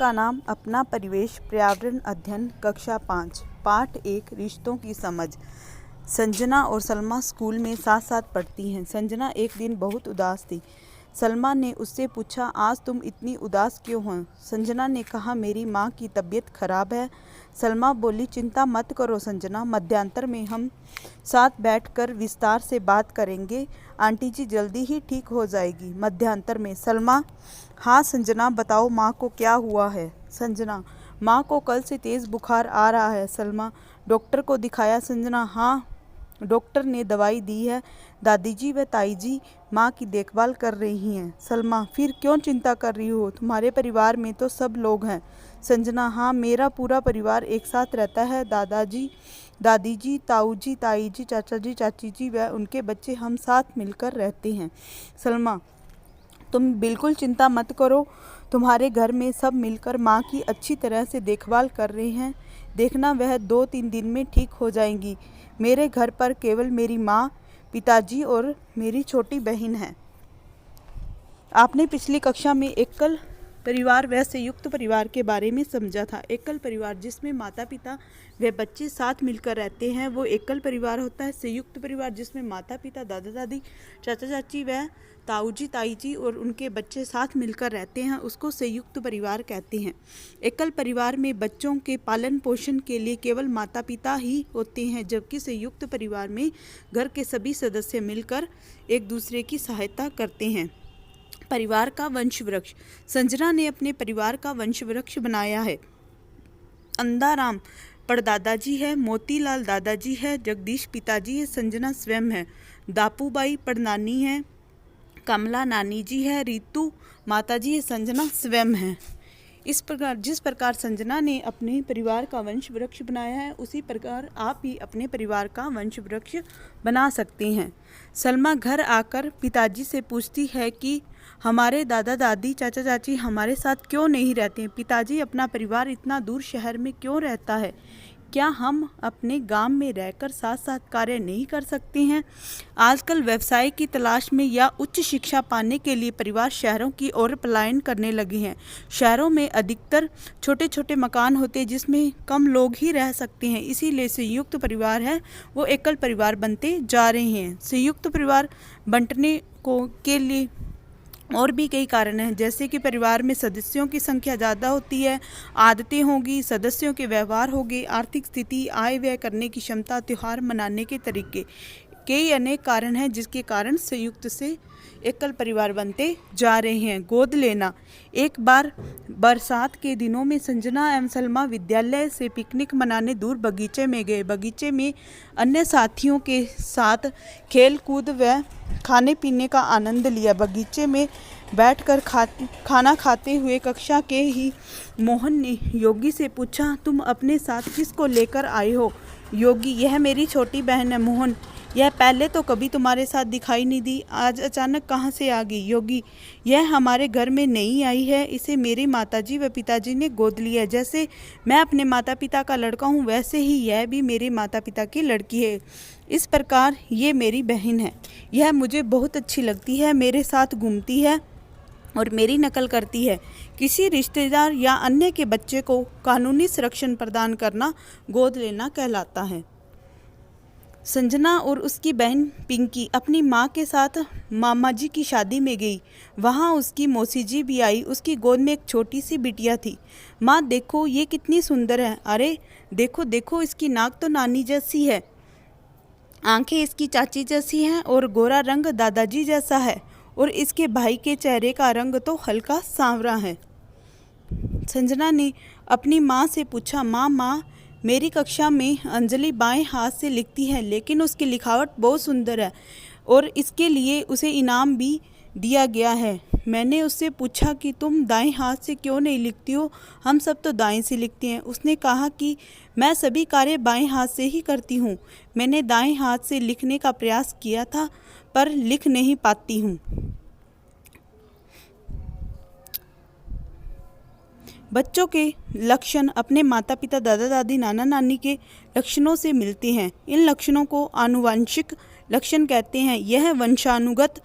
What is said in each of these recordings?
का नाम अपना परिवेश पर्यावरण अध्ययन कक्षा 5 पाठ 1 रिश्तों की समझ। संजना और सलमा स्कूल में साथ साथ पढ़ती हैं। संजना एक दिन बहुत उदास थी। सलमा ने उससे पूछा, आज तुम इतनी उदास क्यों हो? संजना ने कहा, मेरी माँ की तबीयत खराब है। सलमा बोली, चिंता मत करो संजना, मध्यांतर में हम साथ बैठकर विस्तार से बात करेंगे। आंटी जी जल्दी ही ठीक हो जाएगी। मध्यांतर में सलमा, हाँ संजना बताओ, माँ को क्या हुआ है? संजना, माँ को कल से तेज़ बुखार आ रहा है। सलमा, डॉक्टर को दिखाया? संजना, हाँ डॉक्टर ने दवाई दी है। दादी जी व ताई जी माँ की देखभाल कर रही हैं। सलमा, फिर क्यों चिंता कर रही हो? तुम्हारे परिवार में तो सब लोग हैं। संजना, हाँ मेरा पूरा परिवार एक साथ रहता है। दादाजी, दादी जी, ताऊ जी, ताई जी, चाचा जी, चाची जी व उनके बच्चे हम साथ मिलकर रहते हैं। सलमा, तुम बिल्कुल चिंता मत करो, तुम्हारे घर में सब मिलकर माँ की अच्छी तरह से देखभाल कर रहे हैं। देखना वह 2-3 दिन में ठीक हो जाएंगी। मेरे घर पर केवल मेरी माँ, पिताजी और मेरी छोटी बहन है। आपने पिछली कक्षा में एकल परिवार व संयुक्त परिवार के बारे में समझा था। एकल परिवार जिसमें माता पिता व बच्चे साथ मिलकर रहते हैं वो एकल परिवार होता है। संयुक्त परिवार जिसमें माता पिता, दादा दादी, चाचा चाची व ताऊ जी, ताई जी और उनके बच्चे साथ मिलकर रहते हैं उसको संयुक्त परिवार कहते हैं। एकल परिवार में बच्चों के पालन पोषण के लिए केवल माता पिता ही होते हैं, जबकि संयुक्त परिवार में घर के सभी सदस्य मिलकर एक दूसरे की सहायता करते हैं। परिवार का वंश वृक्ष। संजना ने अपने परिवार का वंश वृक्ष बनाया है। अंधाराम परदादाजी है, मोतीलाल दादाजी है, जगदीश पिताजी है, संजना स्वयं है, दापूबाई परनानी है, कमला नानी जी है, रीतू माताजी है, संजना स्वयं है। इस प्रकार जिस प्रकार संजना ने अपने परिवार का वंश वृक्ष बनाया है उसी प्रकार आप भी अपने परिवार का वंश वृक्ष बना सकते हैं। सलमा घर आकर पिताजी से पूछती है कि हमारे दादा दादी, चाचा चाची हमारे साथ क्यों नहीं रहते हैं? पिताजी, अपना परिवार इतना दूर शहर में क्यों रहता है? क्या हम अपने गांव में रहकर साथ साथ कार्य नहीं कर सकते हैं? आजकल व्यवसाय की तलाश में या उच्च शिक्षा पाने के लिए परिवार शहरों की ओर पलायन करने लगे हैं। शहरों में अधिकतर छोटे छोटे मकान होते हैं जिसमें कम लोग ही रह सकते हैं, इसीलिए संयुक्त परिवार है वो एकल परिवार बनते जा रहे हैं। संयुक्त परिवार बंटने के लिए और भी कई कारण हैं, जैसे कि परिवार में सदस्यों की संख्या ज़्यादा होती है, आदतें होगी, सदस्यों के व्यवहार होंगे, आर्थिक स्थिति, आय व्यय करने की क्षमता, त्यौहार मनाने के तरीके, कई अनेक कारण हैं जिसके कारण संयुक्त से एकल परिवार बनते जा रहे हैं। गोद लेना। एक बार बरसात के दिनों में संजना एवं सलमा विद्यालय से पिकनिक मनाने दूर बगीचे में गए। बगीचे में अन्य साथियों के साथ खेल कूद व खाने पीने का आनंद लिया। बगीचे में बैठकर खाना खाते हुए कक्षा के ही मोहन ने योगी से पूछा, तुम अपने साथ किसको लेकर आए हो? योगी, यह मेरी छोटी बहन है। मोहन, यह पहले तो कभी तुम्हारे साथ दिखाई नहीं दी, आज अचानक कहाँ से आ गई? योगी, यह हमारे घर में नई आई है, इसे मेरी माताजी व पिताजी ने गोद लिया है। जैसे मैं अपने माता पिता का लड़का हूँ वैसे ही यह भी मेरे माता पिता की लड़की है। इस प्रकार ये मेरी बहन है। यह मुझे बहुत अच्छी लगती है, मेरे साथ घूमती है और मेरी नकल करती है। किसी रिश्तेदार या अन्य के बच्चे को कानूनी संरक्षण प्रदान करना गोद लेना कहलाता है। संजना और उसकी बहन पिंकी अपनी माँ के साथ मामा जी की शादी में गई। वहाँ उसकी मौसी जी भी आई। उसकी गोद में एक छोटी सी बिटिया थी। माँ देखो ये कितनी सुंदर है। अरे देखो देखो, इसकी नाक तो नानी जैसी है, आंखें इसकी चाची जैसी हैं और गोरा रंग दादाजी जैसा है और इसके भाई के चेहरे का रंग तो हल्का सांवरा है। संजना ने अपनी माँ से पूछा, माँ मेरी कक्षा में अंजलि बाएं हाथ से लिखती है लेकिन उसकी लिखावट बहुत सुंदर है और इसके लिए उसे इनाम भी दिया गया है। मैंने उससे पूछा कि तुम दाएं हाथ से क्यों नहीं लिखती हो? हम सब तो दाएं से लिखते हैं। उसने कहा कि मैं सभी कार्य बाएं हाथ से ही करती हूँ। मैंने दाएं हाथ से लिखने का प्रयास किया था पर लिख नहीं पाती हूँ। बच्चों के लक्षण अपने माता पिता, दादा दादी, नाना नानी के लक्षणों से मिलते हैं। इन लक्षणों को आनुवंशिक लक्षण कहते हैं। यह वंशानुगत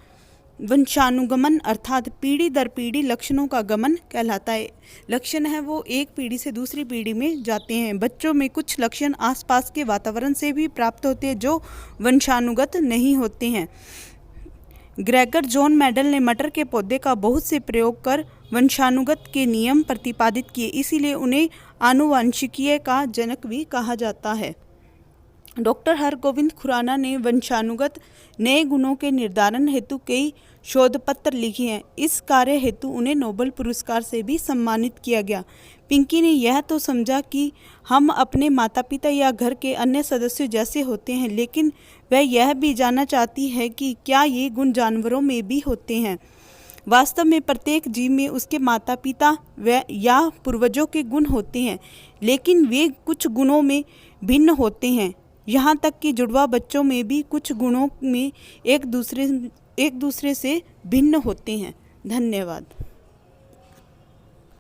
वंशानुगमन अर्थात पीढ़ी दर पीढ़ी लक्षणों का गमन कहलाता है। लक्षण है वो एक पीढ़ी से दूसरी पीढ़ी में जाते हैं। बच्चों में कुछ लक्षण आसपास के वातावरण से भी प्राप्त होते हैं जो वंशानुगत नहीं होते हैं। ग्रेगर जॉन मेंडल ने मटर के पौधे का बहुत से प्रयोग कर वंशानुगत के नियम प्रतिपादित किए, इसीलिए उन्हें आनुवंशिकीय का जनक भी कहा जाता है। डॉक्टर हरगोविंद खुराना ने वंशानुगत नए गुणों के निर्धारण हेतु कई शोध पत्र लिखे हैं। इस कार्य हेतु उन्हें नोबेल पुरस्कार से भी सम्मानित किया गया। पिंकी ने यह तो समझा कि हम अपने माता पिता या घर के अन्य सदस्यों जैसे होते हैं, लेकिन वह यह भी जानना चाहती है कि क्या ये गुण जानवरों में भी होते हैं। वास्तव में प्रत्येक जीव में उसके माता पिता व या पूर्वजों के गुण होते हैं, लेकिन वे कुछ गुणों में भिन्न होते हैं। यहाँ तक कि जुड़वा बच्चों में भी कुछ गुणों में एक दूसरे से भिन्न होते हैं। धन्यवाद।